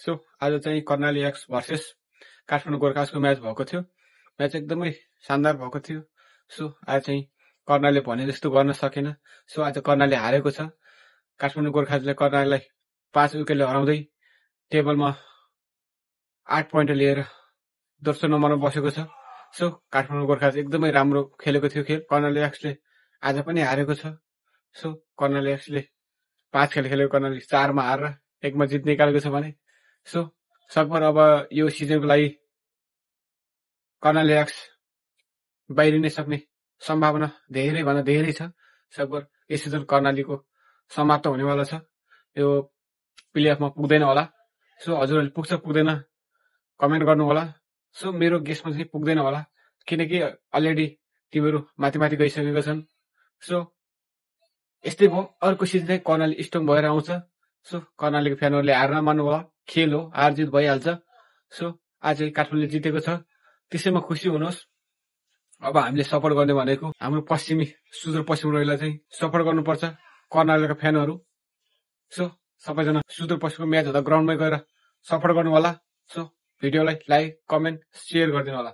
So आज चाहिँ Karnali X versus Kathmandu गोर्खासको म्याच भएको थियो। म्याच एकदमै शानदार भएको थियो। सो आज चाहिँ कर्णाली भने जस्तो गर्न सकेन। सो आज कर्णाली हारेको छ। काठमाडौँ गोर्खाले कर्णालीलाई 5 विकेटले हराउँदै टेबलमा 8 पोइन्ट लिएर दोस्रो नम्बरमा बसेको छ। सो काठमाडौँ गोर्खा एकदमै राम्रो खेलेको थियो खेल। कर्णाली एक्सले आज पनि हारेको छ। सो कर्णाली एक्सले 5 खेल खेलेको कर्णाली 4 मा हारेर 1 मा जित निकालेको छ भने सो सकभर अब यो सिजनको लागि कर्णाली एक्स बाहिरिनै सक्ने सम्भावना धेरै भन्दा धेरै छ। सकभर यो सिजन कर्णालीको समाप्त हुनेवाला छ। यो प्लेअफमा पुग्दैन होला। सो हजुरहरूले पुग्छ पुग्दैन कमेन्ट गर्नु होला। सो मेरो गेसमा चाहिँ पुग्दैन होला, किनकि अलरेडी टिमहरू माथि माथि गइसकेका छन्। सो यस्तै भयो, अर्को सिजन चाहिँ कर्णाली स्ट्रङ भएर आउँछ। सो कर्णालीको फ्यानहरूले हार नमान्नु होला, खेल हो, हार जित भइहाल्छ। सो आज काठमाडौँले जितेको छ, त्यसैमा खुसी हुनुहोस्। अब हामीले सपोर्ट गर्ने भनेको हाम्रो पश्चिमी सुदूरपश्चिम रोइलाई चाहिँ सपोर्ट गर्नुपर्छ, कर्णालीका फ्यानहरू। सो सबैजना सुदूरपश्चिमको म्याच हुँदा ग्राउन्डमै गएर सपोर्ट गर्नु होला। सो भिडियोलाई लाइक कमेन्ट सेयर गरिदिनु होला।